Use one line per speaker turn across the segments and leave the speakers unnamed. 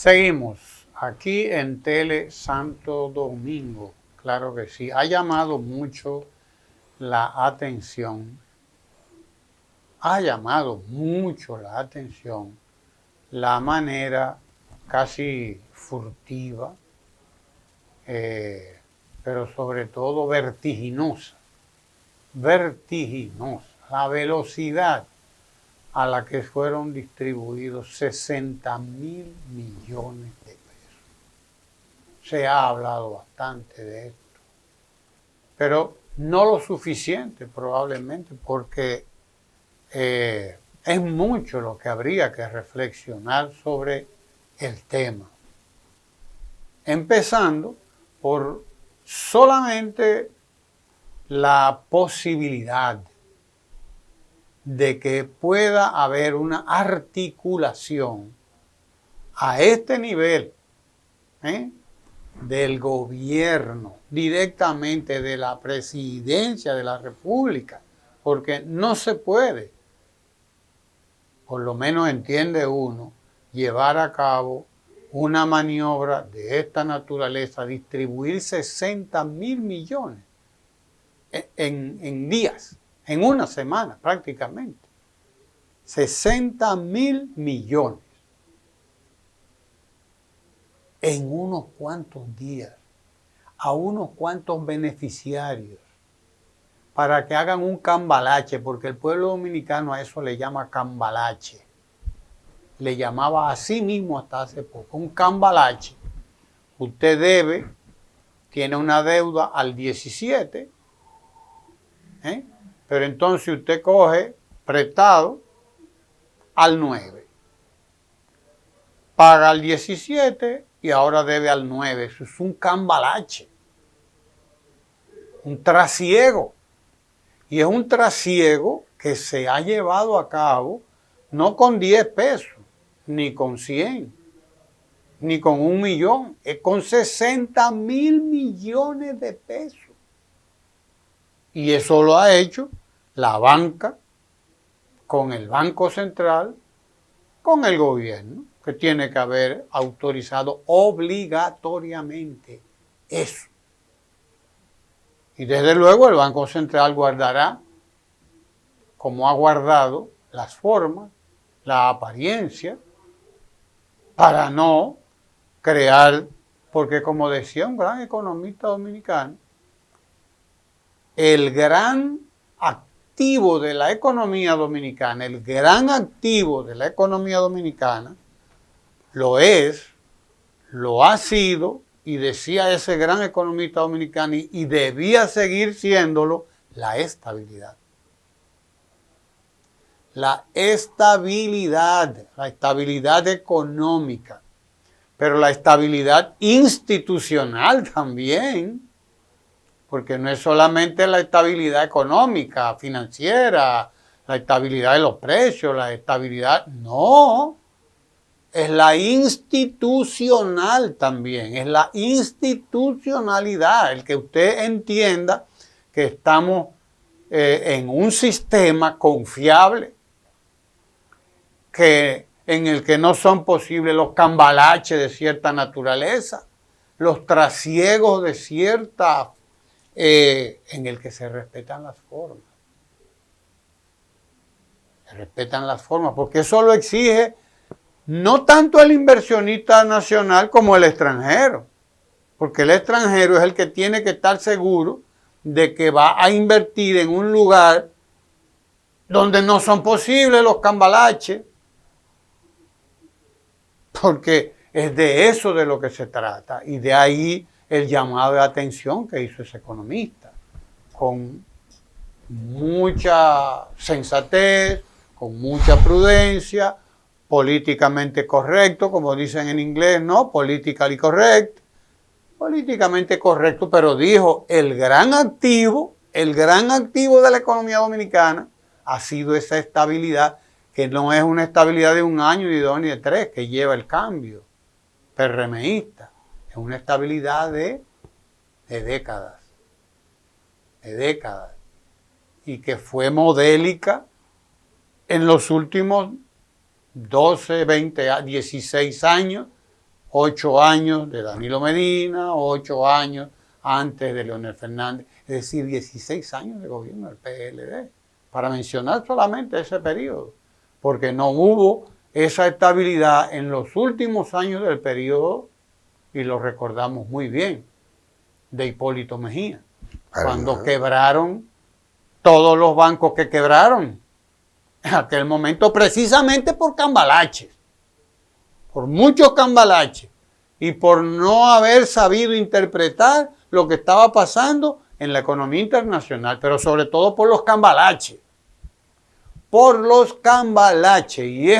Seguimos aquí en Tele Santo Domingo. Claro que sí. Ha llamado mucho la atención. Ha llamado mucho la atención la manera casi furtiva, pero sobre todo vertiginosa, la velocidad a la que fueron distribuidos 60.000 millones de pesos. Se ha hablado bastante de esto, pero no lo suficiente probablemente, porque es mucho lo que habría que reflexionar sobre el tema. Empezando por solamente la posibilidad de que pueda haber una articulación a este nivel del gobierno, directamente de la presidencia de la República, porque no se puede, por lo menos entiende uno, llevar a cabo una maniobra de esta naturaleza, distribuir 60.000 millones en días, en una semana prácticamente. 60.000 millones en unos cuantos días a unos cuantos beneficiarios para que hagan un cambalache, porque el pueblo dominicano a eso le llama cambalache. Le llamaba así mismo hasta hace poco, un cambalache. Usted debe, tiene una deuda al 17, pero entonces usted coge prestado al 9. Paga al 17 y ahora debe al 9. Eso es un cambalache, un trasiego. Y es un trasiego que se ha llevado a cabo no con 10 pesos, ni con 100, ni con 1 millón, es con 60.000 millones de pesos. Y eso lo ha hecho la banca con el Banco Central, con el gobierno, que tiene que haber autorizado obligatoriamente eso. Y desde luego el Banco Central guardará, como ha guardado, las formas, la apariencia, para no crear, porque como decía un gran economista dominicano, el gran activo de la economía dominicana, el gran activo de la economía dominicana, lo es, lo ha sido, y decía ese gran economista dominicano, y debía seguir siéndolo, la estabilidad. La estabilidad económica, pero la estabilidad institucional también, porque no es solamente la estabilidad económica, financiera, la estabilidad de los precios, la estabilidad, no, es la institucional también, es la institucionalidad, el que usted entienda que estamos en un sistema confiable, en el que no son posibles los cambalaches de cierta naturaleza, los trasiegos de cierta, en el que se respetan las formas. Se respetan las formas, porque eso lo exige no tanto el inversionista nacional como el extranjero, porque el extranjero es el que tiene que estar seguro de que va a invertir en un lugar donde no son posibles los cambalaches, porque es de eso de lo que se trata, y de ahí el llamado de atención que hizo ese economista, con mucha sensatez, con mucha prudencia, políticamente correcto, como dicen en inglés, ¿no? Politically correct, políticamente correcto, pero dijo, el gran activo de la economía dominicana ha sido esa estabilidad, que no es una estabilidad de 1 año, ni de 2, ni de 3, que lleva el cambio PRMista. Es una estabilidad de décadas. Y que fue modélica en los últimos 12, 20, 16 años 8 años de Danilo Medina, 8 años antes de Leonel Fernández, es decir, 16 años de gobierno del PLD, para mencionar solamente ese periodo, porque no hubo esa estabilidad en los últimos años del periodo, y lo recordamos muy bien, de Hipólito Mejía, cuando quebraron todos los bancos que quebraron en aquel momento, precisamente por cambalaches, por muchos cambalaches, y por no haber sabido interpretar lo que estaba pasando en la economía internacional, pero sobre todo por los cambalaches. Por los cambalaches. Y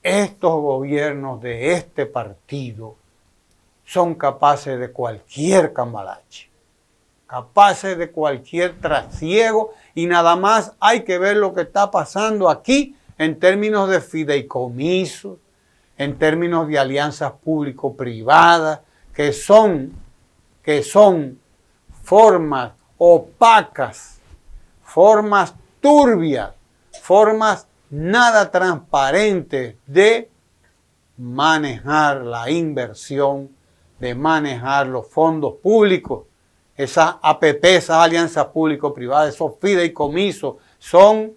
estos gobiernos de este partido son capaces de cualquier cambalache, capaces de cualquier trasiego, y nada más hay que ver lo que está pasando aquí en términos de fideicomisos, en términos de alianzas público-privadas, que son formas opacas, formas turbias, formas nada transparentes de manejar la inversión, de manejar los fondos públicos. Esas APP, esas alianzas público-privadas, esos fideicomisos, son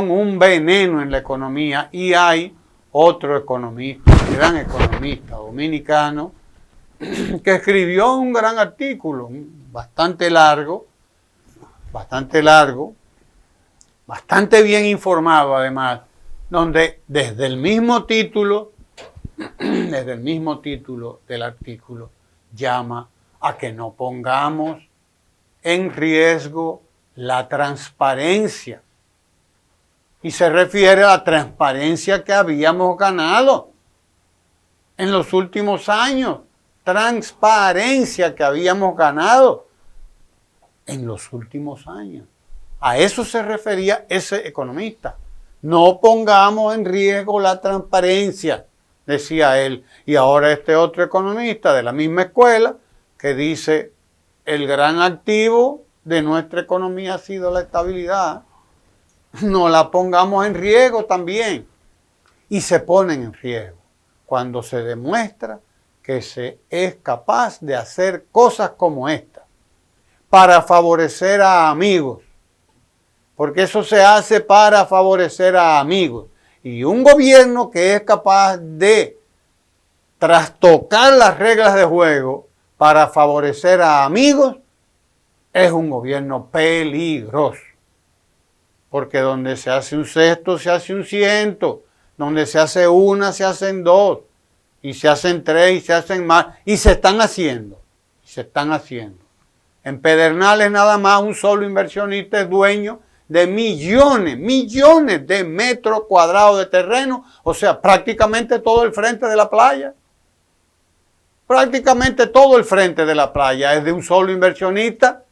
un veneno en la economía. Y hay otro economista, gran economista dominicano, que escribió un gran artículo, bastante largo, bastante bien informado además, donde desde el mismo título del artículo llama a que no pongamos en riesgo la transparencia. Y se refiere a la transparencia que habíamos ganado en los últimos años. Transparencia que habíamos ganado en los últimos años. A eso se refería ese economista. No pongamos en riesgo la transparencia, decía él. Y ahora este otro economista de la misma escuela que dice: el gran activo de nuestra economía ha sido la estabilidad. No la pongamos en riesgo también. Y se ponen en riesgo cuando se demuestra que se es capaz de hacer cosas como esta para favorecer a amigos. Porque eso se hace para favorecer a amigos. Y un gobierno que es capaz de trastocar las reglas de juego para favorecer a amigos es un gobierno peligroso. Porque donde se hace un cesto, se hace un ciento. Donde se hace una, se hacen dos. Y se hacen tres, y se hacen más. Y se están haciendo. En Pedernales nada más un solo inversionista es dueño de millones de metros cuadrados de terreno. O sea, prácticamente todo el frente de la playa. Prácticamente todo el frente de la playa es de un solo inversionista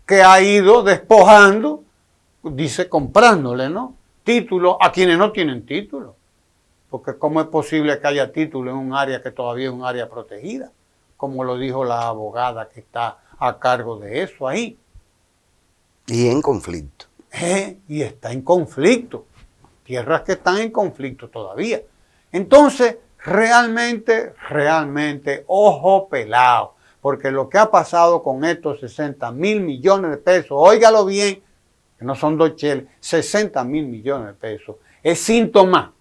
que ha ido despojando, dice, comprándole, ¿no?, títulos a quienes no tienen título. Porque ¿cómo es posible que haya título en un área que todavía es un área protegida? Como lo dijo la abogada que está a cargo de eso ahí.
Y en conflicto.
Y está en conflicto. Tierras que están en conflicto todavía. Entonces, realmente, ojo pelado. Porque lo que ha pasado con estos 60,000 millones de pesos, óigalo bien, que no son dos cheles, 60,000 millones de pesos, es síntoma.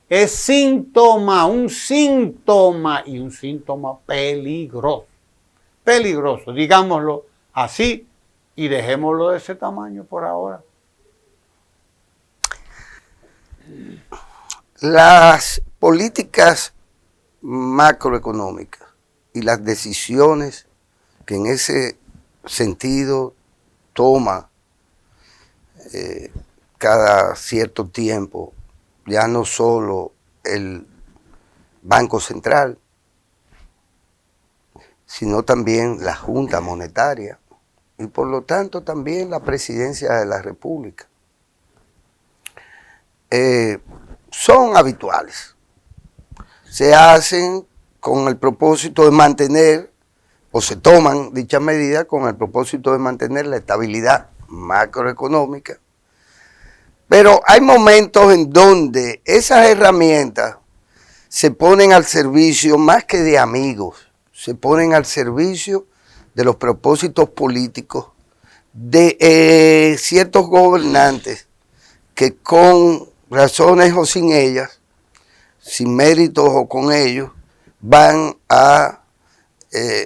Es síntoma, un síntoma, y un síntoma peligroso. Peligroso, digámoslo así, y dejémoslo de ese tamaño por ahora.
Las políticas macroeconómicas y las decisiones que en ese sentido toma cada cierto tiempo, ya no solo el Banco Central, sino también la Junta Monetaria y por lo tanto también la Presidencia de la República, son habituales. Se hacen con el propósito de mantener, o se toman dichas medidas con el propósito de mantener la estabilidad macroeconómica. Pero hay momentos en donde esas herramientas se ponen al servicio, más que de amigos, se ponen al servicio de los propósitos políticos de ciertos gobernantes que con razones o sin ellas, sin méritos o con ellos, van a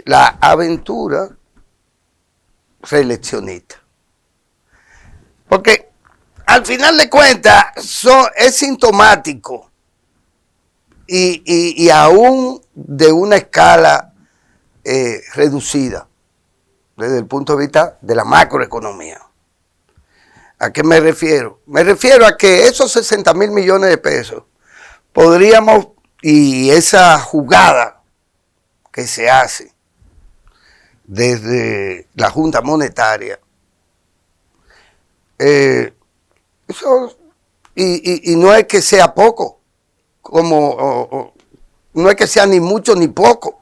la aventura reeleccionista. Porque al final de cuentas es sintomático y aún de una escala reducida desde el punto de vista de la macroeconomía. ¿A qué me refiero? Me refiero a que esos 60,000 millones de pesos podríamos, y esa jugada que se hace desde la Junta Monetaria, eso, y no es que sea poco, no es que sea ni mucho ni poco,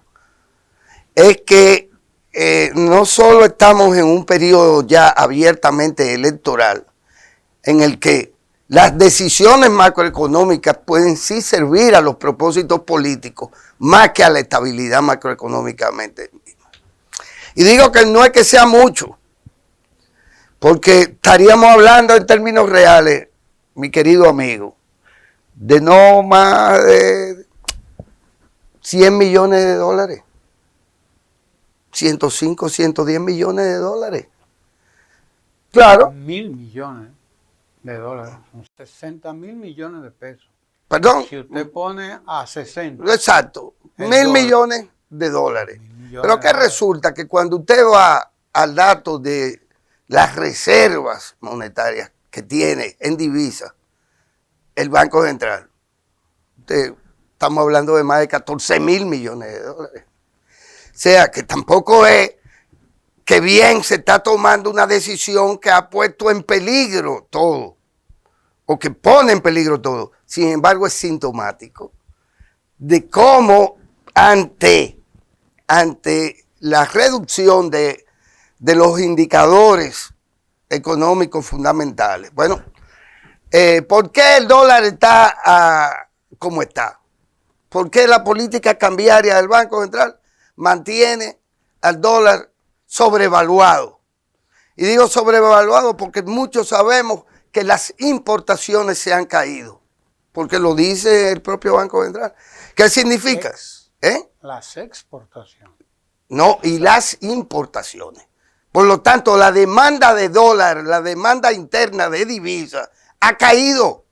es que no solo estamos en un periodo ya abiertamente electoral, en el que las decisiones macroeconómicas pueden sí servir a los propósitos políticos, más que a la estabilidad macroeconómicamente. Y digo que no es que sea mucho, porque estaríamos hablando en términos reales, mi querido amigo, de no más de 100 millones de dólares. 105, 110 millones de dólares. Claro.
1.000 millones de dólares, son 60,000 millones de pesos.
Perdón.
Si usted pone a 60.
Exacto, 1.000 millones de dólares.
1.000 millones
Pero que resulta que cuando usted va al dato de las reservas monetarias que tiene en divisa el Banco Central, estamos hablando de más de 14,000 millones de dólares. O sea, que tampoco es que bien se está tomando una decisión que ha puesto en peligro todo, o que pone en peligro todo. Sin embargo, es sintomático de cómo ante la reducción de los indicadores económicos fundamentales. Bueno, ¿por qué el dólar está como está? ¿Por qué la política cambiaria del Banco Central mantiene al dólar sobrevaluado? Y digo sobrevaluado porque muchos sabemos que las importaciones se han caído, porque lo dice el propio Banco Central. ¿Qué significa?
Las exportaciones.
No, y las importaciones. Por lo tanto, la demanda de dólar, la demanda interna de divisa, ha caído.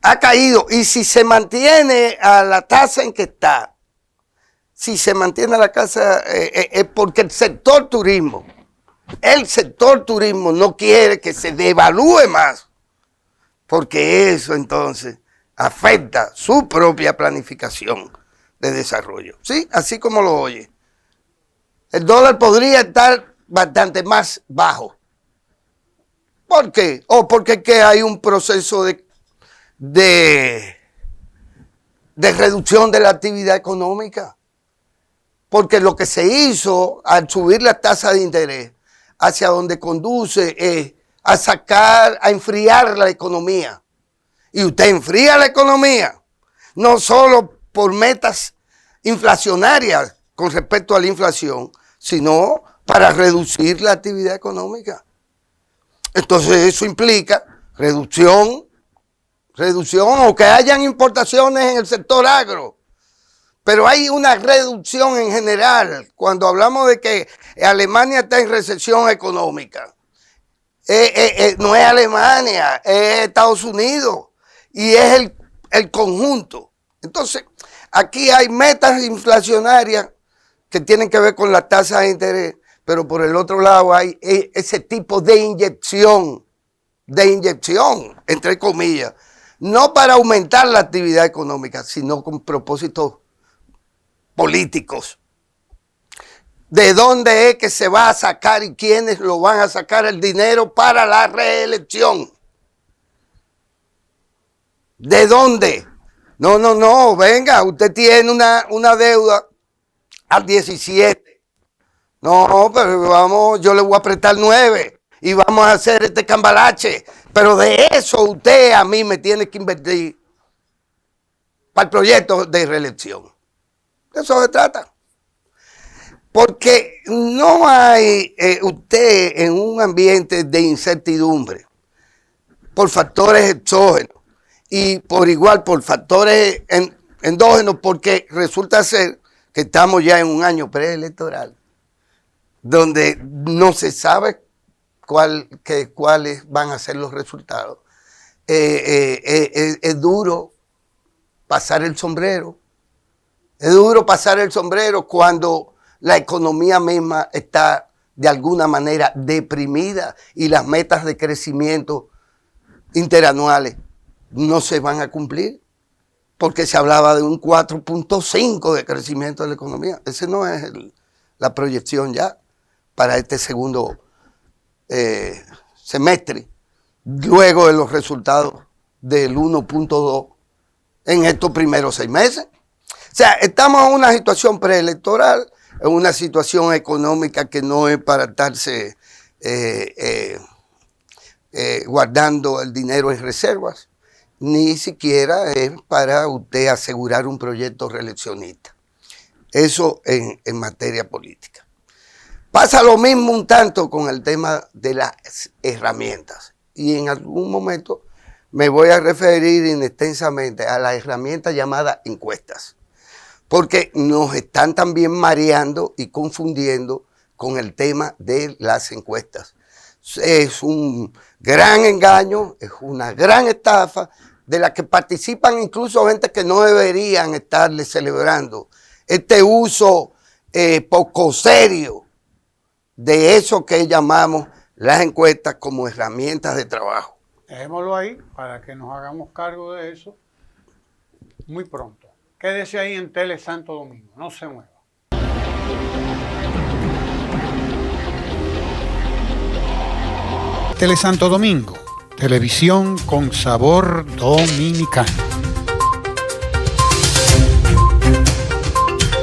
Ha caído. Y si se mantiene a la tasa en que está, si se mantiene a la tasa, es porque el sector turismo no quiere que se devalúe más, porque eso entonces afecta su propia planificación de desarrollo. ¿Sí? Así como lo oye. El dólar podría estar bastante más bajo. ¿Por qué? Porque es que hay un proceso de reducción de la actividad económica. Porque lo que se hizo al subir la tasa de interés, hacia donde conduce es a enfriar la economía. Y usted enfría la economía, no solo por metas inflacionarias con respecto a la inflación, sino para reducir la actividad económica. Entonces eso implica reducción o que hayan importaciones en el sector agro. Pero hay una reducción en general cuando hablamos de que Alemania está en recesión económica. No es Alemania, es Estados Unidos y es el conjunto. Entonces, aquí hay metas inflacionarias que tienen que ver con la tasa de interés, pero por el otro lado hay ese tipo de inyección, entre comillas, no para aumentar la actividad económica, sino con propósitos políticos. ¿De dónde es que se va a sacar y quiénes lo van a sacar el dinero para la reelección? ¿De dónde? No, venga, usted tiene una deuda al 17. No, pero yo le voy a prestar 9 y vamos a hacer este cambalache. Pero de eso usted a mí me tiene que invertir. para el proyecto de reelección. De eso se trata. Porque no hay usted en un ambiente de incertidumbre por factores exógenos y por igual por factores endógenos, porque resulta ser que estamos ya en un año preelectoral donde no se sabe cuáles van a ser los resultados. Es duro pasar el sombrero. Es duro pasar el sombrero cuando la economía misma está de alguna manera deprimida y las metas de crecimiento interanuales no se van a cumplir, porque se hablaba de un 4.5 de crecimiento de la economía. Ese no es la proyección ya para este segundo semestre, luego de los resultados del 1.2 en estos primeros 6 meses. O sea, estamos en una situación preelectoral, en una situación económica que no es para estarse guardando el dinero en reservas, ni siquiera es para usted asegurar un proyecto reeleccionista. Eso en materia política. Pasa lo mismo un tanto con el tema de las herramientas. Y en algún momento me voy a referir extensamente a la herramienta llamada encuestas. Porque nos están también mareando y confundiendo con el tema de las encuestas. Es un gran engaño, es una gran estafa de la que participan incluso gente que no deberían estarle celebrando este uso poco serio de eso que llamamos las encuestas como herramientas de trabajo.
Dejémoslo ahí para que nos hagamos cargo de eso muy pronto. Quédese ahí en Tele Santo Domingo, no se mueva. Tele Santo Domingo, televisión con sabor dominicano.